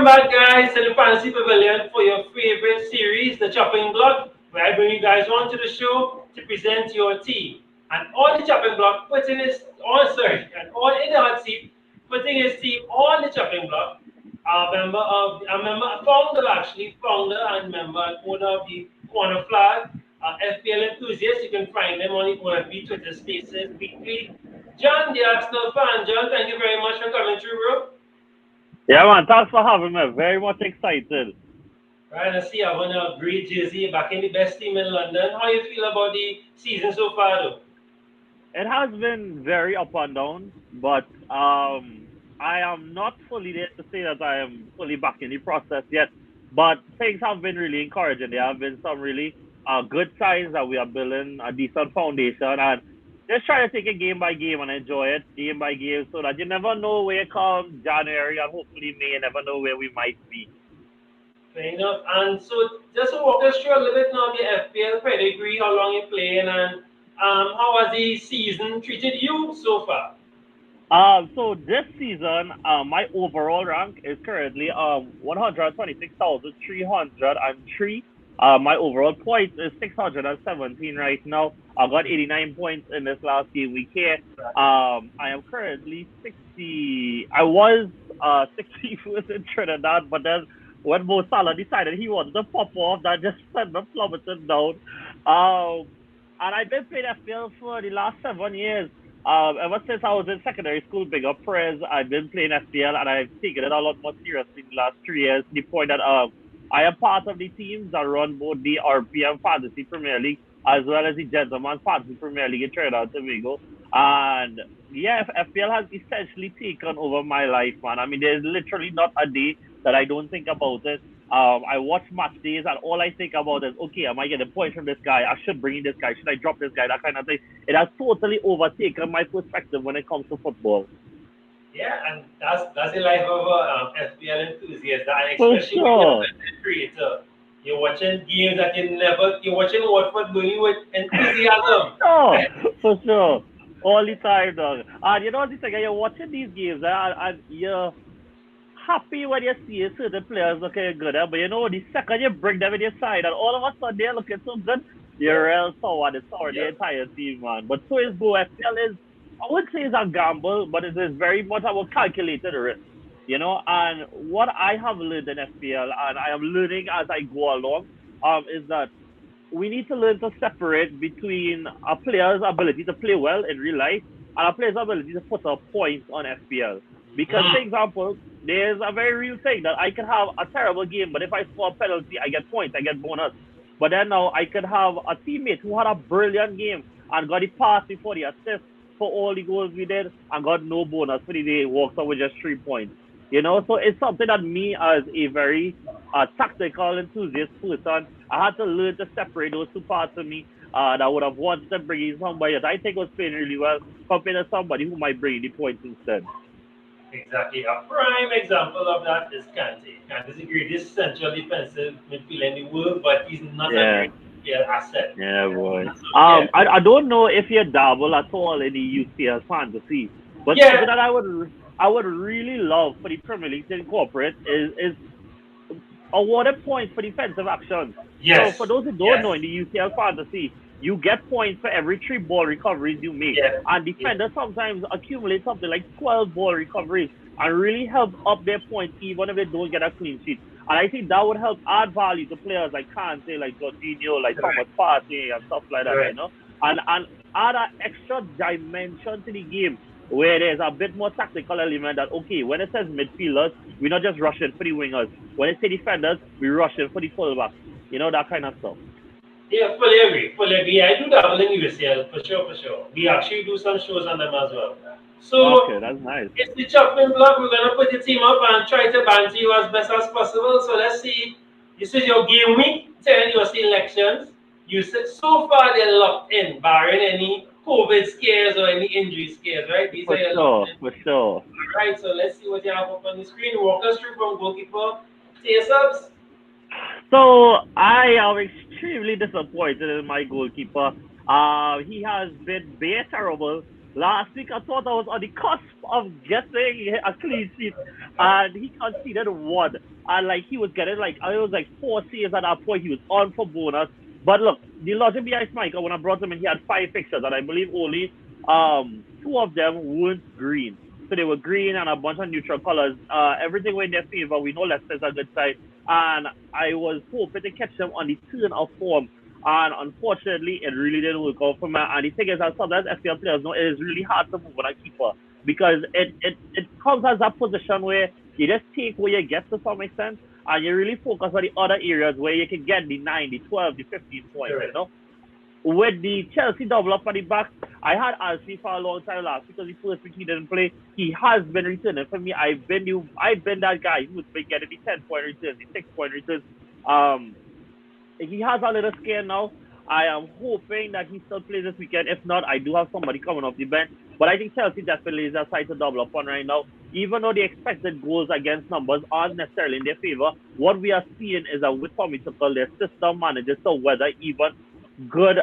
Welcome back, guys, to the Fantasy Pavilion for your favorite series, The Chopping Block, where I bring you guys onto the show to present your team. And on the chopping block, and all in the hot seat, putting his team on the chopping block, a founder actually, founder and member and owner of the Corner Flag, FPL enthusiast. You can find them on the OFB Twitter Spaces weekly. John, the Arsenal fan. John, thank you very much for coming through, bro. Yeah, man. Thanks for having me. Very much excited. Right, I see I won a great jersey back in the best team in London. How you feel about the season so far, though? It has been very up and down, but I am not fully there to say that I am fully back in the process yet. But things have been really encouraging. There have been some really good signs that we are building a decent foundation, and just try to take it game by game and enjoy it game by game, so that you never know where it comes January and hopefully May. You never know where we might be. Fair enough. And so, just to walk us through a little bit now, the FPL pedigree, how long you playing, and how has the season treated you so far? So this season, my overall rank is currently 126,303. My overall points is 617 right now. I got 89 points in this last game week here. I am currently 60. I was 61st in Trinidad, but then when Mo Salah decided he wanted to pop off, that just sent me plummeting down. Um, and I've been playing FPL for the last 7 years. Ever since I was in secondary school, big up prayers, I've been playing FPL and I've taken it a lot more seriously in the last 3 years. To the point that I am part of the teams that run both the RPM Fantasy Premier League as well as the Gentleman's Fantasy Premier League in Trinidad and Tobago. And yeah, FPL has essentially taken over my life, man. I mean, there's literally not a day that I don't think about it. I watch match days and all I think about is, okay, am I getting points from this guy? I should bring in this guy. Should I drop this guy? That kind of thing. It has totally overtaken my perspective when it comes to football. Yeah, and that's the life of a FPL enthusiast, and For especially when you're a sure. content creator. You're watching games that you're watching Watford doing with enthusiasm. Sure. For sure. All the time, dog. And you know the thing, you're watching these games and you're happy when you see certain players looking good, but you know, the second you bring them in your side and all of a sudden they're looking so good, Yeah, you're real sour. It's sour the yeah. entire team, man. But so is Go FPL is, I would say it's a gamble, but it is very much about calculated risk. And what I have learned in FPL, and I am learning as I go along, is that we need to learn to separate between a player's ability to play well in real life and a player's ability to put up points on FPL. Because, for Mm. example, there's a very real thing that I can have a terrible game, but if I score a penalty, I get points, I get bonus. But then now I could have a teammate who had a brilliant game and got the pass before the assist for all the goals we did and got no bonus for the day, walked out with just 3 points. So it's something that me as a very tactical enthusiast person, I had to learn to separate those two parts of me that would have wanted to bring in somebody that I think was playing really well compared to somebody who might bring the points instead. Exactly. A prime example of that is Kante. Kante is a greatest central defensive midfielder in the world, but he's not a Yeah, great FPL asset. yeah, boy. So, yeah, I don't know if you dabble at all in the UCL fantasy, but something yeah, that I would really love for the Premier League to incorporate is awarded points for defensive actions. So for yes, those who don't know, yes, in the UCL fantasy, you get points for every 3 ball recoveries you make. yeah, And yeah. defenders sometimes accumulate something like 12 ball recoveries and really help up their points even if they don't get a clean sheet. And I think that would help add value to players like Kante, like Jorginho, like Thomas Right, Partey and stuff like that, right. and add an extra dimension to the game where there's a bit more tactical element that, okay, when it says midfielders, we're not just rushing for the wingers. When it says defenders, we're rushing for the fullbacks. That kind of stuff. Yeah, fully agree. Fully agree. Yeah, I do dabble in USL for sure, for sure. We actually do some shows on them as well. Okay, So that's nice. it's the chopping block. We're gonna put the team up and try to banter you as best as possible. So let's see. This is your game week. 10 your selections. You said so far they're locked in, barring any COVID scares or any injury scares, right? These are For your locked sure, in. for sure. All right. So let's see what you have up on the screen. Walk us through from goalkeeper. Say your subs. So I am extremely disappointed in my goalkeeper. He has been bare terrible. Last week I thought I was on the cusp of getting a clean sheet, and he conceded one. and like he was getting like I was like 4 saves at that point. He was on for bonus. But look, the logic behind Michael when I brought him in, he had 5 fixtures, and I believe only two of them weren't green. So they were green and a bunch of neutral colors. Everything went in their favor. We know Leicester's a good side, and I was hoping to catch them on the turn of form. And unfortunately, it really didn't work out for me. And the thing is, that sometimes FPL players know it is really hard to move on a keeper because it comes as a position where you just take what you get to some extent and you really focus on the other areas where you can get the 9, the 12, the 15 points, you Correct. know? With the Chelsea double up at the back, I had Alfie for a long time last because the first week he didn't play. He has been returning for me. I've been that guy who's been getting the 10 point returns, the 6 point returns. Um, he has a little scare now. I am hoping that he still plays this weekend. If not, I do have somebody coming off the bench. But I think Chelsea definitely is a side to double up on right now. Even though the expected goals against numbers aren't necessarily in their favor, what we are seeing is that with Tommy Tuchel, their system manages to weather even good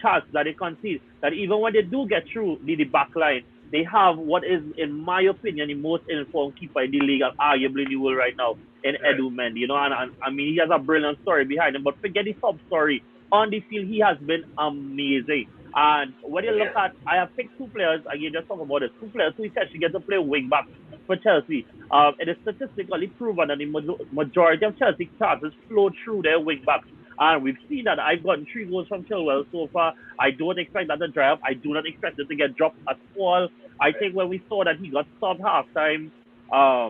chance that they concede. That even when they do get through the back line, they have what is, in my opinion, the most informed keeper in the league and arguably in the world right now in Correct. Edu Mendy. You know, and I mean, he has a brilliant story behind him. But forget the sub story. On the field, he has been amazing. And when you look Yeah. at, I have picked two players, again, just talk about it, two players who essentially get to play wing back for Chelsea. It is statistically proven that the majority of Chelsea chances flow through their wing backs. And we've seen that I've gotten 3 goals from Chilwell so far. I don't expect that to dry up. I do not expect it to get dropped at all. I think when we saw that he got subbed halftime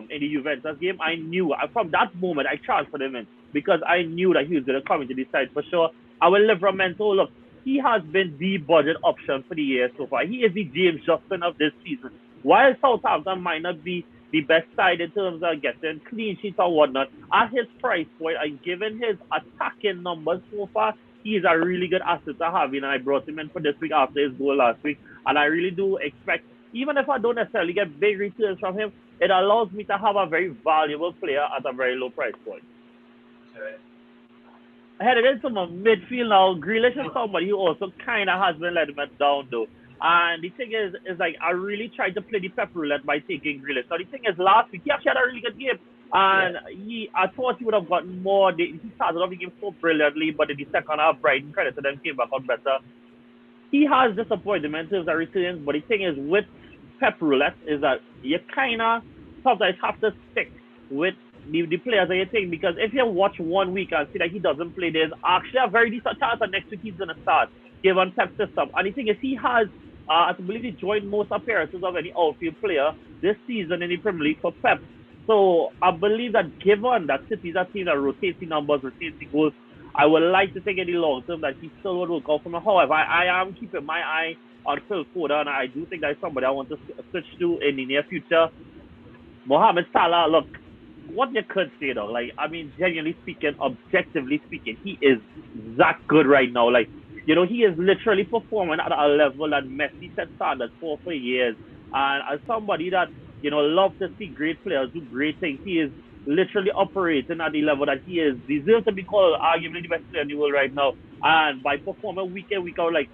in the Juventus game, I knew from that moment I transferred him in because I knew that he was going to come into the side for sure. Our Livramento, look, he has been the budget option for the year so far. He is the James Justin of this season. While Southampton might not be the best side in terms of getting clean sheets or whatnot, at his price point and given his attacking numbers so far, he is a really good asset to have. And I brought him in for this week after his goal last week. And I really do expect, even if I don't necessarily get big returns from him, it allows me to have a very valuable player at a very low price point. Correct. Headed into my midfield now, Grealish is somebody who also kind of has been letting me down though. And the thing is like I really tried to play the pep roulette by taking Grealish. So the thing is, last week he actually had a really good game, Yeah. and I thought he would have gotten more. He started off the game so brilliantly, but in the second half, Brighton credit to them came back on better. He has disappointed in terms of returns, but the thing is with pep roulette is that you kind of sometimes have to stick with the players that you think because if you watch 1 week and see that he doesn't play, there's actually a very decent chance that next week he's going to start given Pep's system. And the thing is, he has, I believe, he joined most appearances of any outfield player this season in the Premier League for Pep. So I believe that given that City is a team that rotates the numbers, rotates the goals, I would like to think in the long term that he still would work out for me. However, I am keeping my eye on Phil Foden, and I do think that's somebody I want to switch to in the near future. Mohamed Salah, look, what you could say though, like, I mean, genuinely speaking, objectively speaking, he is that good right now. Like, you know, he is literally performing at a level that Messi set standards for years. And as somebody that, you know, loves to see great players do great things, he is literally operating at the level that he is, deserves to be called arguably the best player in the world right now. And by performing week in, week out, like,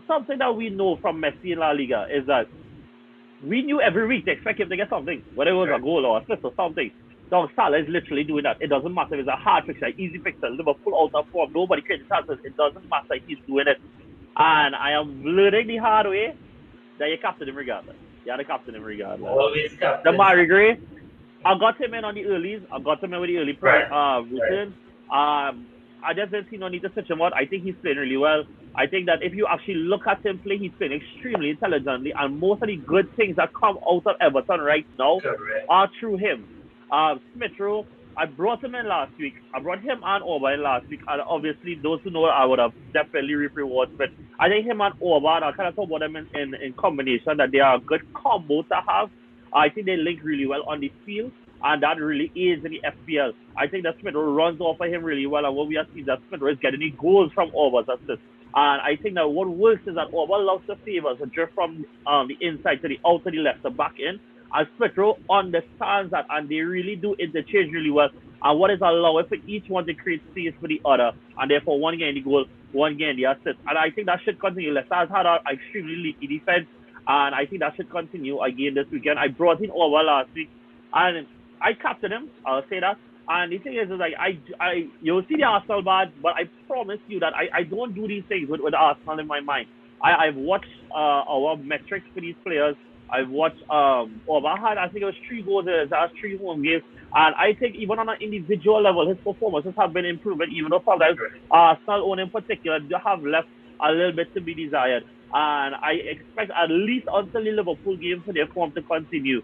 something that we know from Messi in La Liga is that we knew every week to expect him to get something, whether it was a Correct. goal or assist or something. Dog Salah is literally doing that. It doesn't matter if it's a hard fixture, easy fixture, Liverpool out of form, nobody creates chances. It doesn't matter. He's doing it. And I am learning the hard way that you captain him regardless. You're the captain him regardless. Always The captain. Mari Gray, I got him in on the earlies. I got him in with the early Right. Right. returns. I just didn't see no need to switch him out. I think he's playing really well. I think that if you actually look at him play, he's playing extremely intelligently, and most of the good things that come out of Everton right now Correct. are through him. Smith Rowe, I brought him in last week. I brought him and Orban in last week, and obviously those who know I would have definitely reaped rewards. But I think him and Orban, I kind of talk about them in combination that they are a good combo to have. I think they link really well on the field, and that really is in the FPL. I think that Smith runs off of him really well, and what we are seeing that Smith is getting the goals from Orban's assist. And I think that what works is that Orban loves to favor so drift from the inside to the out to the left to back in. And Smith understands that, and they really do interchange really well. And what is allowing for each one to create space for the other, and therefore one getting the goal, one getting the assist. And I think that should continue. Leicester has had an extremely leaky defense, and I think that should continue again this weekend. I brought in Orban last week, and I captained him. I'll say that. And the thing is like you'll see the Arsenal bad, but I promise you that I don't do these things with Arsenal in my mind. I've watched our metrics for these players. I've watched I think it was 3 goals in his last 3 home games. And I think even on an individual level, his performances have been improving, even though sometimes Arsenal own in particular they have left a little bit to be desired. And I expect at least until the Liverpool game for their form to continue.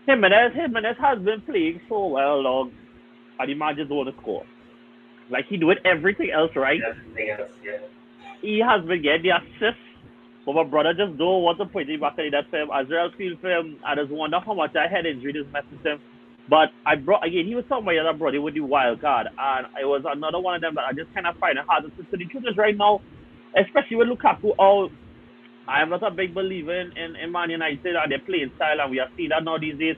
Jimenez has been playing so well, dog, and the man just want to score. Like he doing everything else right. Everything else, yeah. He has been getting the assists, but my brother just don't want to put him back in that film. Azrael feel for him. I just wonder how much that head injury just messes him. But I brought again. He was somebody that I brought him with the wild card, and it was another one of them that I just kind of find it hard to. So the truth is, right now, especially with Lukaku out, I am not a big believer in Man United and their playing style, and we are seeing that now these days.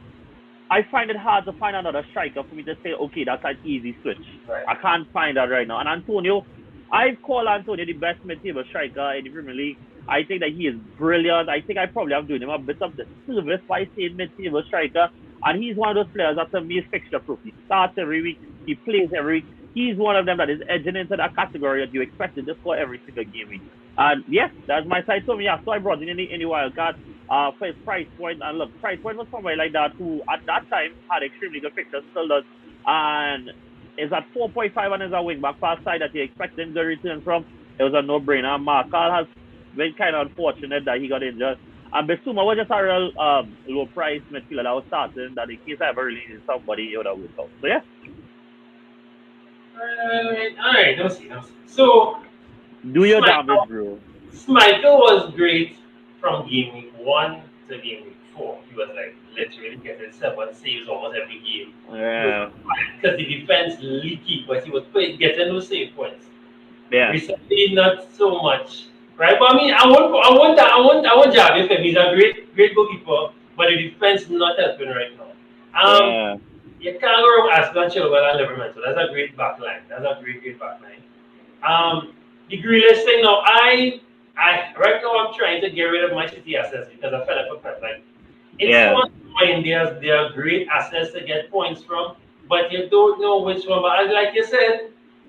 I find it hard to find another striker for me to say, okay, that's an easy switch. Right. I can't find that right now. And Antonio, I've called Antonio the best mid-table striker in the Premier League. I think that he is brilliant. I think I probably am doing him a bit of disservice by saying mid-table striker. And he's one of those players that to me is fixture proof. He starts every week. He plays every week. He's one of them that is edging into that category that you expect to just score every single game week. And yes, that's my side. So yeah, so I brought in the wild card for his price point. And look, price point was somebody like that who at that time had extremely good fixtures, still does. And is at 4.5 and is a wing back fast side that you expect him to return from. It was a no-brainer. Markal has been kind of unfortunate that he got injured. And Bissouma was just a real low price midfielder that was starting that in case I ever really needed somebody, he would have worked out. So yeah. All right. Don't see. So, Do your damage, Schmeichel, bro. Schmeichel was great from game week 1 to game week 4. He was like literally getting 7 saves almost every game. He was Yeah. because the defense leaky, but he was getting those save points. Yeah. Recently, not so much, right? But I mean, I want Javi for him. He's a great goalkeeper, but the defense not helping right now. Yeah. You can't go wrong with Aston Chilwell and Liverpool. So that's a great back line. That's a great back line. The Grealish thing now, I right now I'm trying to get rid of my City assets because I felt like a pet. Like it's Yeah. fun when they are great assets to get points from, but you don't know which one. But like you said,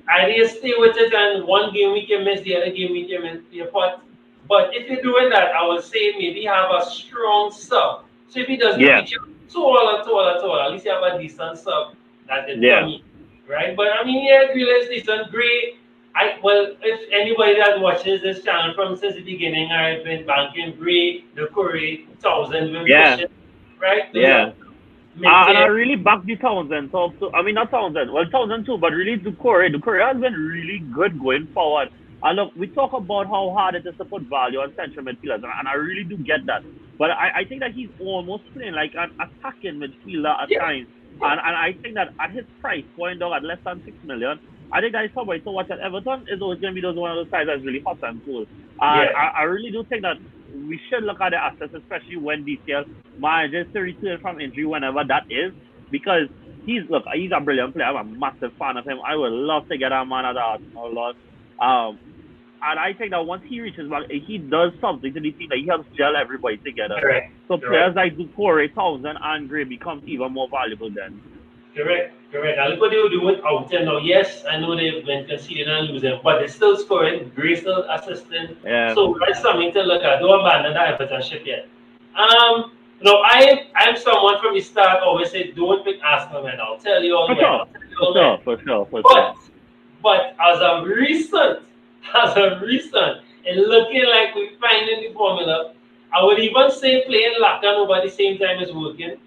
I just stay with it and one game we can miss, the other game we can miss your pot. But if you're doing that, I would say maybe have a strong sub. So if he doesn't Yeah. feature tall, at least you have a decent sub that is Yeah. dummy, right? But I mean, yeah, Grealish, decent, great. If anybody that watches this channel from since the beginning, I've been banking Gray, the Curry, Thousand, been Yeah. pushing, right? Those are Yeah. And I mid-tier. really back the Townsend. So I mean not Townsend. Well Townsend too, but really Ducouré. Ducouré has been really good going forward. And look, we talk about how hard it is to put value on central midfielders, and I really do get that. But I think that he's almost playing like an attacking midfielder at Yeah, times. yeah, And I think that at his price point though at less than 6 million, I think that is somebody to watch at Everton is always gonna be those one of those guys that's really hot and cool. And yeah. I really do think that we should look at the assets, especially when DCL manages to return from injury whenever that is, because he's a brilliant player. I'm a massive fan of him. I would love to get a man at Arsenal, Lord. Um, and I think that once he reaches back, he does something to the team that he helps gel everybody together. Correct, So correct. players like Ducouré, Townsend, and Gray becomes even more valuable then. Correct. And look what they will do without him now. Yes, I know they've been conceding and losing, but they're still scoring. Gray still assisting. Yeah. So that's something to look at. Don't abandon that Everton ship yet. No, I'm someone from the start always say don't pick Arsenal, man. I'll tell you all For when. sure. I'll tell you For all when. sure. For sure. For sure. But as of recent, and looking like we're finding the formula, I would even say playing Lacan over at the same time is working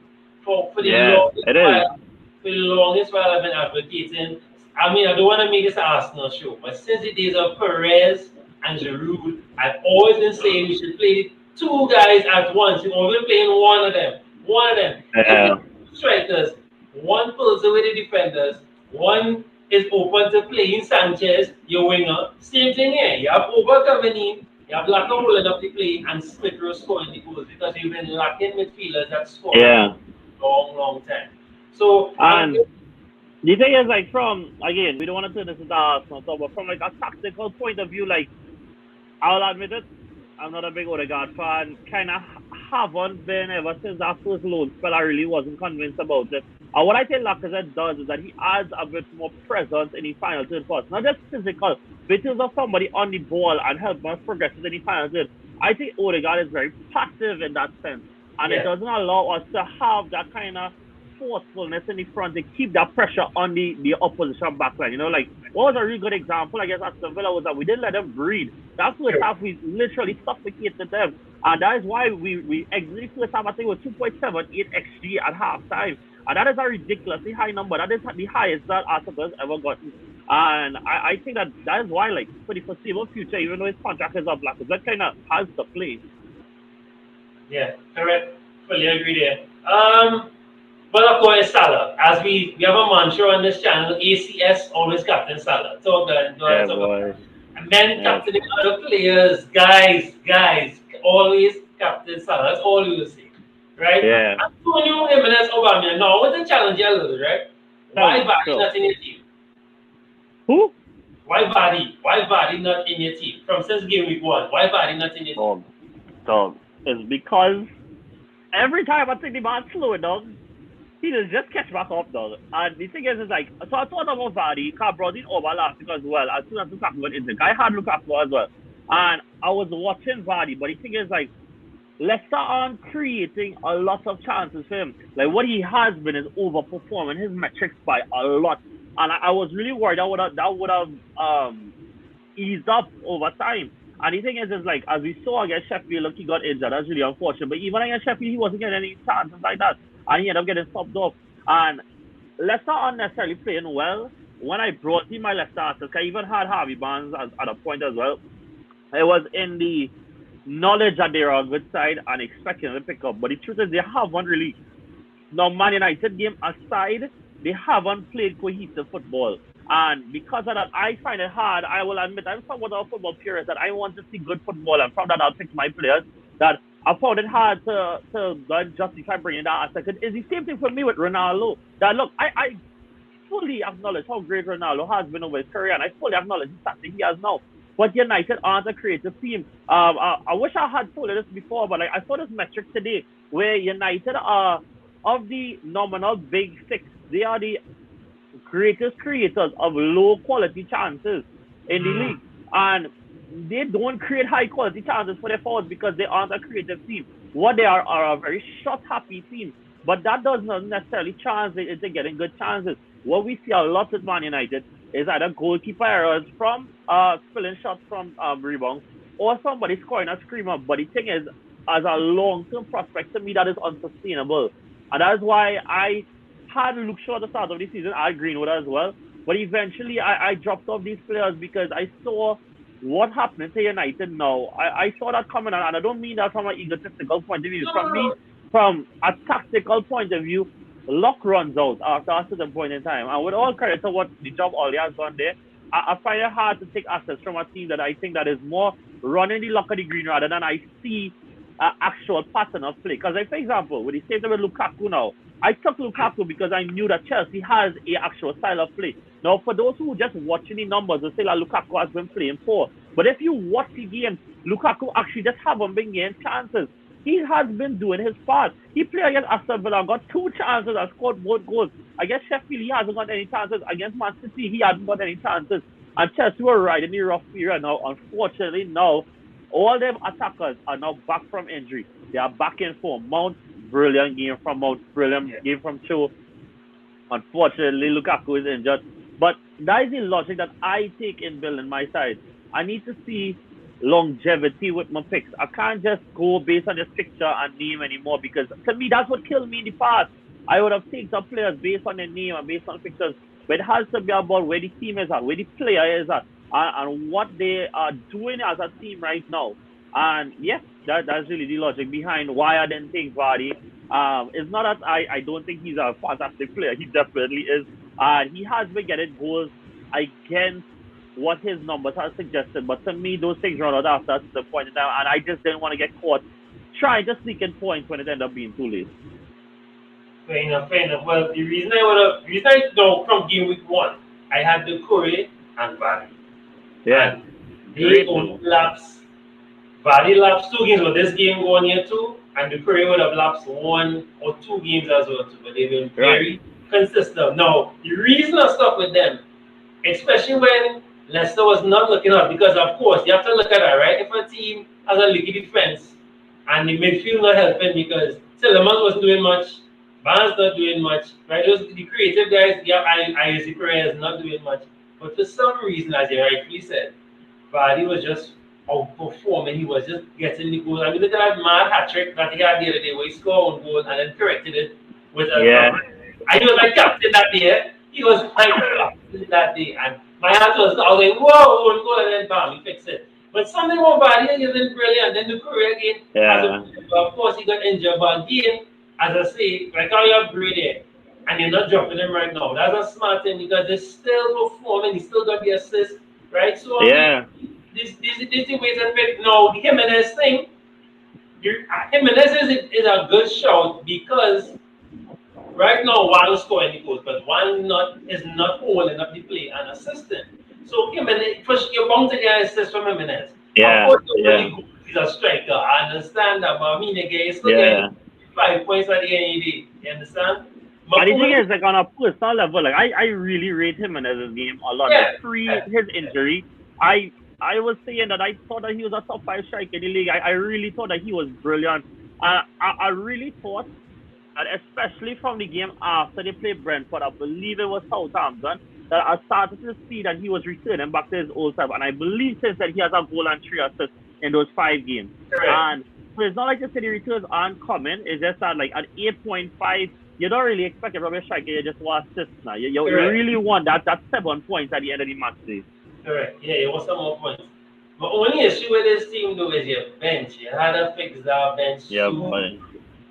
for the Yeah. longest It is. while. For the longest while I've been advocating. I mean, I don't want to make this an Arsenal show, but since the days of Perez and Giroud, I've always been saying we should play two guys at once. You've only been playing one of them. One of them. If you Yeah. have two strikers, one pulls away the defenders, one is open to playing Sanchez, your winger. Same thing here. You have Oba coming in, you have Laka holding up the play, and Smith Rowe scoring the goals because you've been lacking midfielders that score for Yeah. a long time. So I'm And the thing is, like, from again, we don't want to turn this into Arsenal talk, but from like a tactical point of view, like, I'll admit it, I'm not a big Odegaard fan. Kind of haven't been ever since that first loan spell. I really wasn't convinced about it. And what I think Lacazette does is that he adds a bit more presence in the final third pass. Not just physical, but in terms of somebody on the ball and help us progress in the final third. I think Odegaard is very passive in that sense. And it Yeah. doesn't allow us to have that kind of forcefulness in the front to keep that pressure on the opposition backline. You know, like what was a really good example, I guess, Aston Villa was that we didn't let them breathe. That first True. half, we literally suffocated them. And that is why we exited first half, I think, with 2.78 XG at halftime. And that is a ridiculously high number. That is the highest that Arsenal has ever gotten. And I think that is why, like, for the foreseeable future, even though his contract is up, like, that kind of has to play. Yeah, correct. Fully agree there. But of course, Salah. As we have a mantra on this channel, ACS always captain Salah. Talk about Yeah, talk about boy. and men Yeah. captaining other players, guys, always captain Salah. That's all you will see, right? Yeah. Antonio Jimenez Aubameyang. Now, what's the challenge a little, right? Tell Why me. Vardy So, not in your team? who? Why Vardy? Why Vardy not in your team? From since game week 1, why Vardy not in your team? Dog. Dog. It's because every time I think the man slow dog, he just catch back up, dog. And the thing is like, so I thought about Vardy, because brought in over last week as well. As soon as Lukaku got injured, I had Lukaku as well. And I was watching Vardy, but the thing is like, Leicester aren't creating a lot of chances for him. Like what he has been is overperforming his metrics by a lot. And I was really worried that would have eased up over time. And the thing is like as we saw against Sheffield, look, he got injured. That's really unfortunate. But even against Sheffield, he wasn't getting any chances like that, and he ended up getting subbed off. And Leicester aren't necessarily playing well. When I brought in my Leicester assets, I even had Harvey Barnes at a point as well. It was in the knowledge that they're a good side and expecting them to pick up. But the truth is, they haven't really. Now, Man United game aside, they haven't played cohesive football. And because of that, I find it hard. I will admit, I'm somewhat of a football purist that I want to see good football, and from that, I'll pick my players. That I found it hard to justify bringing that aspect. It's the same thing for me with Ronaldo. That look, I fully acknowledge how great Ronaldo has been over his career, and I fully acknowledge the tactic he has now. But United aren't a creative team. I wish I had told you this before, but like, I saw this metric today where United are of the nominal big six. They are the greatest creators of low quality chances in the Mm. league, and they don't create high quality chances for their forwards because they aren't a creative team. What they are a very shot happy team, but that does not necessarily translate into getting good chances. What we see a lot with Man United is either goalkeeper errors from spilling shots from rebounds or somebody scoring a screamer. But the thing is, as a long term prospect, to me, that is unsustainable. And that's why I had Luke Shaw at the start of the season, I had Greenwood as well. But eventually, I dropped off these players because I saw what happened to United now. I saw that coming, and I don't mean that from an egotistical point of view. From me, from a tactical point of view, luck runs out after a certain point in time. And with all credit to what the job Ollie has done there, I find it hard to take assets from a team that I think that is more running the luck of the green rather than I see actual pattern of play. Because, like, for example, with the same thing with Lukaku now, I took Lukaku because I knew that Chelsea has a actual style of play. Now, for those who just watching the numbers, they say that Lukaku has been playing poor. But if you watch the game, Lukaku actually just haven't been getting chances. He has been doing his part. He played against Aston Villa, got two chances and scored both goals. Against Sheffield, he hasn't got any chances. Against Man City, he hasn't got any chances. And Chelsea were right in the rough period now. Unfortunately, now all them attackers are now back from injury. They are back in form. Mount, brilliant game from Mount, brilliant game from Cho. Unfortunately, Lukaku is injured. But that is the logic that I take in building my side. I need to see longevity with my picks. I can't just go based on this picture and name anymore because to me, that's what killed me in the past. I would have taken some players based on their name and based on pictures. But it has to be about where the team is at, where the player is at, and what they are doing as a team right now. And yeah, that's really the logic behind why I didn't take Vardy. It's not that I don't think he's a fantastic player. He definitely is. He has been getting goals against what his numbers have suggested. But to me, those things run out after the point in time. And I just didn't want to get caught trying to sneak in points when it ended up being too late. Fair enough, fair enough. Well, the reason I know from game week 1, I had the Curry and Vardy. Yeah. And they only lapsed. Vardy lapsed 2 games, but this game going here too, and the Curry would have lapsed 1 or 2 games as well too. But they've been very consistent. Now, the reason I stuck with them, especially when Leicester was not looking up, because of course you have to look at that, right? If a team has a leaky defense and the midfield not helping because Tillemans wasn't doing much, Barnes not doing much, right? Those the creative guys, yeah, I Perez not doing much. But for some reason, as you rightfully said, Vardy was just outperforming. He was just getting the goals. I mean, look at that mad hat trick that he had the other day where he scored one goal and then corrected it with a. Yeah, And he was like captain that day. He was like captain that day. And my heart was, I was like, whoa, one goal and then bam, he fixed it. But something about Vardy isn't brilliant. Then the career again, as yeah, a, of course, he got injured. But again, as I say, like how you upgrade it and you're not dropping him right now. That's a smart thing because they're still performing. He still got the assist, right? So I mean, yeah. this the way to pick. No, the Jimenez thing. Jimenez is a good shout because right now one is scoring the goals, but one not is not holding up the play and assisting. So Jimenez, first you're bound to get assist from Jimenez. Of Yeah, course, yeah, he's a striker. I understand that, but I mean again, he's still getting yeah. 5 points at the end of the day. You understand? And My the thing point, is, like on a personal level, like I really rate him in his game a lot. Like yeah, pre yeah, his injury, I was saying that I thought that he was a top five striker in the league. I really thought that he was brilliant. I really thought that especially from the game after they played Brentford, I believe it was Southampton, that I started to see that he was returning back to his old self. And I believe since then he has a goal and three assists in those 5 games. correct, And so it's not like the city returns aren't coming. It's just that like at 8.5, you don't really expect it from a striker. You just want assists now. You correct. really want that 7 points at the end of the match day. Correct. Yeah, it was some more points. But only issue with this team though is your bench. You had to fix that bench Yeah, soon boy.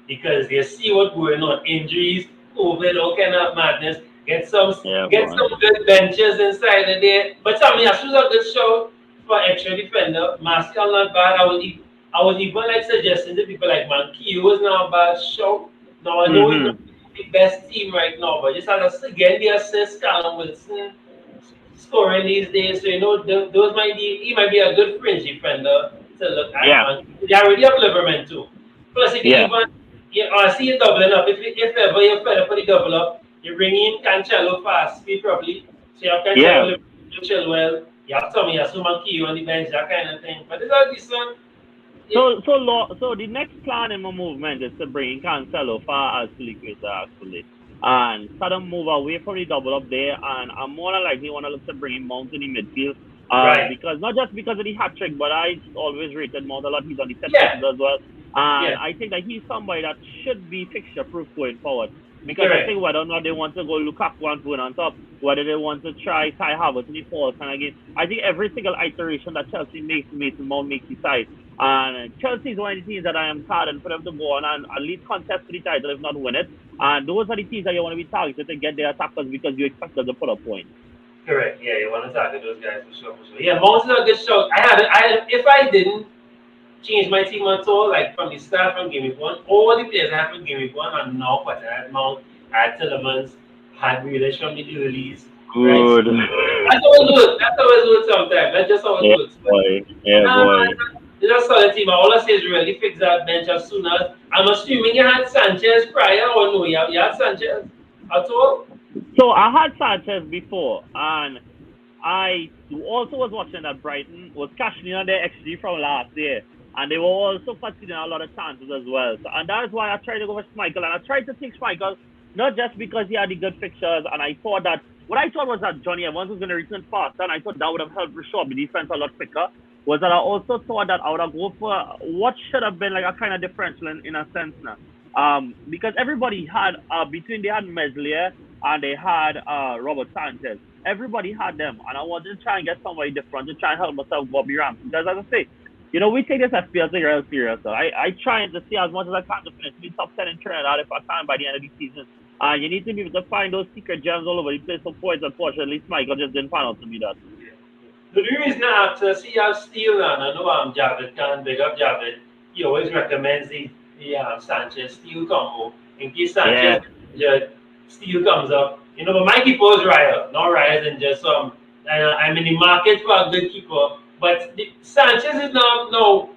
because you see what going on. Injuries, COVID, all kind of madness. Get some Yeah, get boy. some good benches inside of there. But I mean, as soon as a good show for extra defender. Martial not bad. I was even like suggesting to people like Mankey was not a bad show. Now I know he's not Mm-hmm. the best team right now, but just as again the assist, Callum Wilson scoring these days. So you know those might be he might be a good fringe defender to look at. Yeah, And they already have Liverman too. Plus, if you yeah, even I see you doubling up. If ever you're fed up with the double up, you bring in Cancelo fast speed probably. So you have yeah. Cancelo, Chilwell, you have Tommy Asuma Key on the bench, that kind of thing. But it's a decent. Yeah, So the next plan in my movement is to bring in Cancelo far as Felipe actually, and start to move away from the double up there, and I'm more than likely want to look to bring in Mount in the midfield, right. because not just because of the hat trick, but I always rated Mount a lot. He's on the set pieces Yeah, as well, and yeah, I think that he's somebody that should be fixture proof going forward. Because I correct. think whether or not they want to go Lukaku and put on top, whether they want to try Kai Havertz in the false and again, I think every single iteration that Chelsea makes Mason Mount makes the side. And Chelsea is one of the teams that I am targeting for them to go on and at least contest for the title, if not win it. And those are the teams that you want to be targeted to get their attackers because you expect them to put up points. Correct. Yeah, you want to talk to those guys for sure, for sure. Yeah, Mount is a good show. If I didn't change my team at all, like from the start from game week one. All the players I had from game week one are now but I had Mount, I had Tillemans, had Grealish from the earlies, right? So Good. that's how it works. That's how it works sometimes. That's just how it Yeah, works. But boy. Yeah, boy. it's a solid team. All I say is really fix that bench as soon as I'm assuming you had Sanchez prior or no, you had Sanchez at all? So I had Sanchez before, and I also was watching that Brighton was cashing in on their XG from last year, and they were also conceding a lot of chances as well. So, and that is why I tried to go with Schmeichel, and I tried to take Schmeichel not just because he had the good fixtures, and I thought that what I thought was that Johnny Evans was going to return faster, and I thought that would have helped reshore the defense a lot quicker. Was that I also thought that I would have go for what should have been like a kind of differential in a sense now. Because everybody had between they had Meslier and they had Robert Sanchez. Everybody had them, and I wanted to try and get somebody different to try and help myself Bobby Ramsey. Because as I say, we take this FPL thing real serious. So I trying to see as much as I can to finish the top 10 in Trinidad if I can by the end of the season. And you need to be able to find those secret gems all over the place for points. Unfortunately, Michael just didn't pan out to be that. The reason I have to see how Steele and I know I'm Javid can big up Javid. He always recommends the Sanchez Steele combo. In case Yeah, Sanchez injured, Steele comes up. But my keeper is Raya. Not Raya than just some. I'm in the market for a good keeper. But Sanchez is now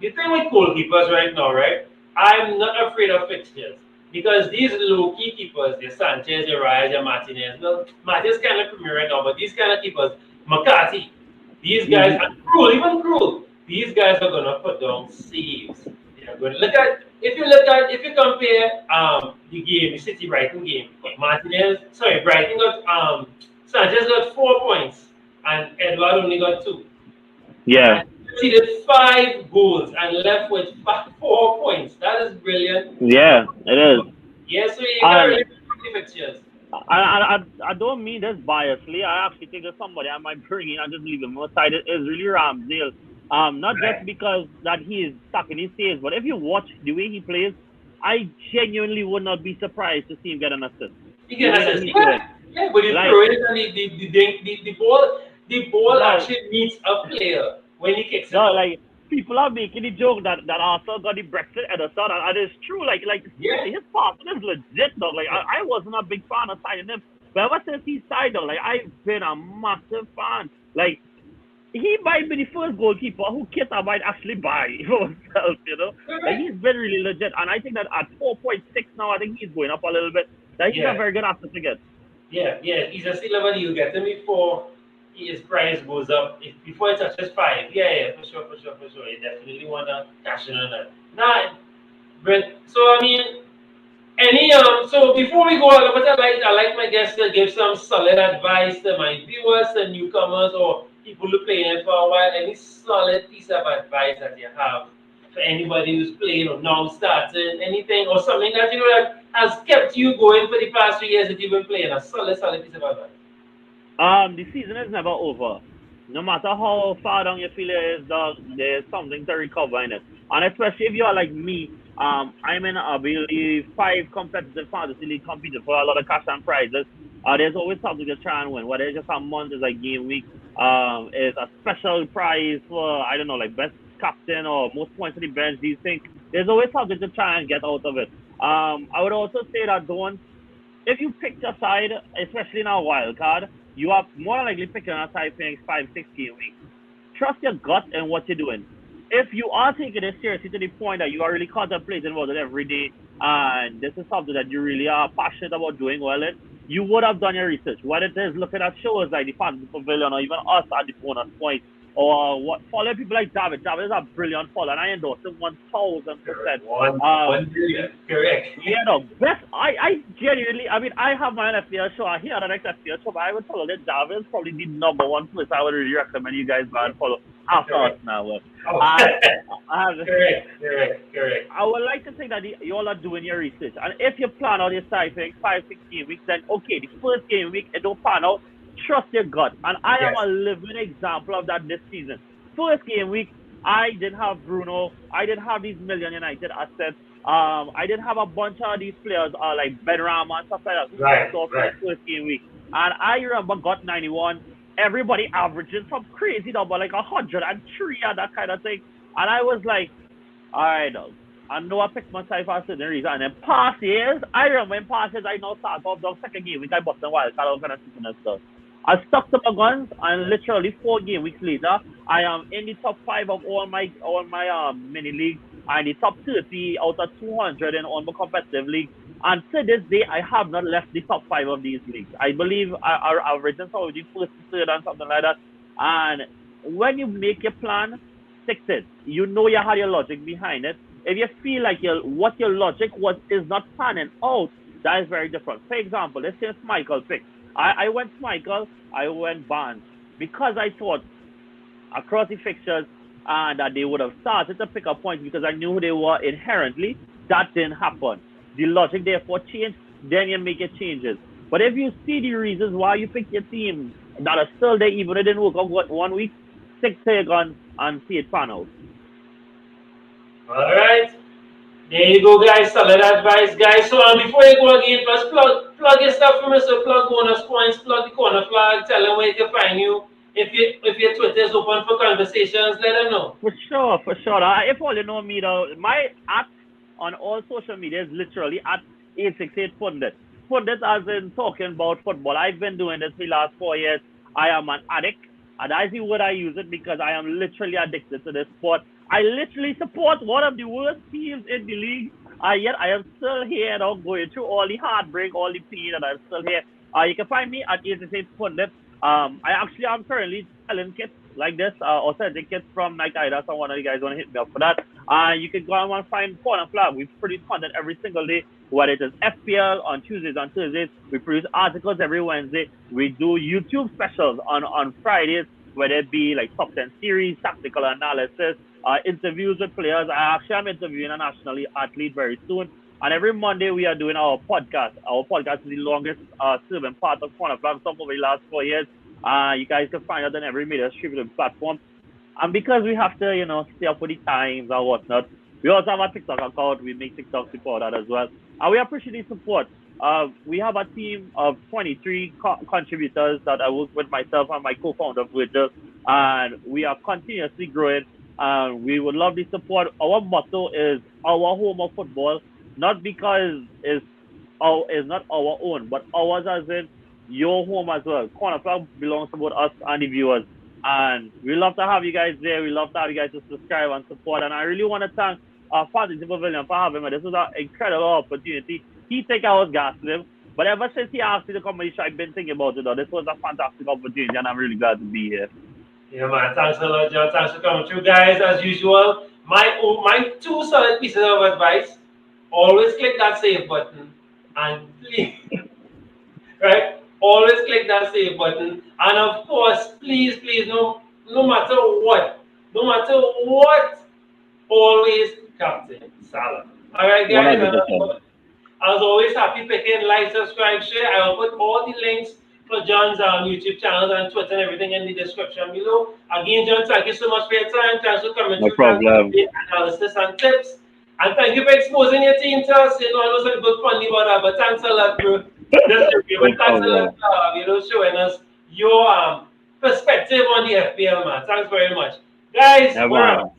the thing with goalkeepers right now, right? I'm not afraid of fixtures because these low-key keepers, the Sanchez, the Reyes, the Martinez, well, Martinez kind of premier right now, but these kind of keepers, McCarthy, these guys, Hmm. and Cruel, even Cruel, these guys are gonna put down saves. They are going to look at if you compare the game, the City Brighton game, Brighton got Sanchez got 4 points and Edward only got two. Yeah, And he did 5 goals and left with 4 points. That is brilliant. yeah, it is. Yes, so you got And really good fixtures. I don't mean this biasly. I actually think there's somebody I might bring in and just leave him aside. It is really Ramsdale. Not just Right. because that he is stuck in his saves, but if you watch the way he plays, I genuinely would not be surprised to see him get an assist. You The can way that assist. he's doing, Yeah, yeah, but you like throw it and the ball no, actually meets a player when he kicks it no, out. like people are making the joke that Arsenal got the Brexit at the start, and it's true. Like Yeah, his passing is legit, dog. Like I wasn't a big fan of signing him, but ever since he signed, dog, like I've been a massive fan. Like he might be the first goalkeeper who Kita might actually buy for himself. Like correct. he's been really legit, and I think that at 4.6 now, I think he's going up a little bit. That he's a Yeah, very good asset to get. yeah. He's a still level you get him before his price goes up. Before it touches five. Yeah, for sure. You definitely wanna cash in on that. Nah, but so I mean, so before we go on, but I like my guests to give some solid advice to my viewers and newcomers or people who playing it for a while. Any solid piece of advice that you have for anybody who's playing or now starting, anything or something that you know that has kept you going for the past 3 years that you've been playing. A solid piece of advice. The season is never over. No matter how far down you feel it is, dog, there's something to recover in it. And especially if you're like me, I'm in I believe 5 competitive fantasy league competing for a lot of cash and prizes. There's always something to try and win. Whether it's just a month, is like game week, is a special prize for I don't know, like best captain or most points on the bench. These things. There's always something to try and get out of it. I would also say that don't if you pick a side, especially in a wild card, you are more likely picking a side for next 5, 6 game weeks. Trust your gut and what you're doing. If you are taking it seriously to the point that you are really contemplating about it every day, and this is something that you really are passionate about doing well in, you would have done your research. Whether it is looking at shows like the Fantasy Pavilion or even us at the Bonus Point, or what following people like David. David is a brilliant follower, and I endorse him 1000%. Correct. One Um, 1 billion. Correct. yeah, no, best. I genuinely, I mean, I have my own FPL show. I hear the next FPL show, but I would follow that Java is probably the number one place I would really recommend you guys go and follow after us Correct. now. Oh, And I have, correct. I would like to think that you all are doing your research. And if you plan out your side for like 5, 6 game weeks, then okay, the first game week, it don't pan out, trust your gut. And I am Yes. a living example of that this season. First game week, I didn't have Bruno. I didn't have these Million United assets. I didn't have a bunch of these players, like Ben Rama and stuff like that, who popped off in the Right. first game week. And I remember got 91. Everybody averaging some crazy number, like 103 and that kind of thing. And I was like, all right, dog. I know I picked myself for a certain reason. And then past years, I remember in past years, I now start off the second game week, I bust a wild card, all kind of stuff. I stuck to my guns, and literally 4 game weeks later, I am in the top five of all my mini leagues, and the top 30 out of 200 in all my competitive leagues. And to this day, I have not left the top five of these leagues. I believe our average is probably first, third, and something like that. And when you make your plan, stick to it. You know you had your logic behind it. If you feel like what your logic was is not panning out, that is very different. For example, let's say Michael pick. I went Michael, I went Barnes because I thought across the fixtures and that they would have started to pick up points because I knew who they were inherently. That didn't happen. The logic therefore changed, then you make your changes. But if you see the reasons why you pick your team that are still there, even if it didn't work out one week, stick to your guns and see it pan out. All right. There you go, guys. Solid advice, guys. So before you go again, first plug your stuff for me. So plug bonus points, plug the corner flag, tell them where they can find you. If your Twitter is open for conversations, let them know. For sure, for sure. If all you know me though, my at on all social media is literally at 868 Pundit. Pundit as in talking about football. I've been doing this for the last 4 years. I am an addict. And I see what I use it because I am literally addicted to this sport. I literally support one of the worst teams in the league. Yet I am still here, going through all the heartbreak, all the pain, and I'm still here. You can find me at 86 Pundit. I actually am currently selling kits like this, or selling kits from Nike Adidas. So one of you guys want to hit me up for that. You can go and find Corner Flag. We produce content every single day, whether it is FPL on Tuesdays and Thursdays. We produce articles every Wednesday. We do YouTube specials on Fridays, whether it be like top 10 series, tactical analysis, interviews with players. I actually am interviewing a national athlete very soon. And every Monday we are doing our podcast. Our podcast is the longest serving part of Corner Flag stuff over the last 4 years. You guys can find it on every major streaming platform. And because we have to, stay up with the times and whatnot, we also have a TikTok account. We make TikToks before that as well. And we appreciate the support. We have a team of 23 contributors that I work with myself and my co-founder, Virgil. And we are continuously growing. And we would love the support. Our motto is our home of football, not because it's not our own, but ours as in your home as well. Corner Flag belongs to both us and the viewers. And we love to have you guys there. We love to have you guys to subscribe and support. And I really want to thank Fantasy Pavilion for having me. This was an incredible opportunity. He think I was gassing him. But ever since he asked me to come on the show, I've been thinking about it. This was a fantastic opportunity, and I'm really glad to be here. Yeah, man. Thanks a lot, John. Thanks for coming through, guys. As usual, my two solid pieces of advice: always click that save button, and please, right? Always click that save button, and of course, please, no matter what, always Captain Salah. All right, guys. And 100%. as always, happy picking, like, subscribe, share. I will put all the links for John's YouTube channels and Twitter and everything in the description below. Again, John, thank you so much for your time. Thanks for coming No through. Thanks for problem. the analysis and tips. And thank you for exposing your team to us. I know some good funny about that, but thanks a lot, bro. Just joking, No but thanks a lot problem. for showing us your perspective on the FPL, man. Thanks very much. Guys, Yeah, we're man. out.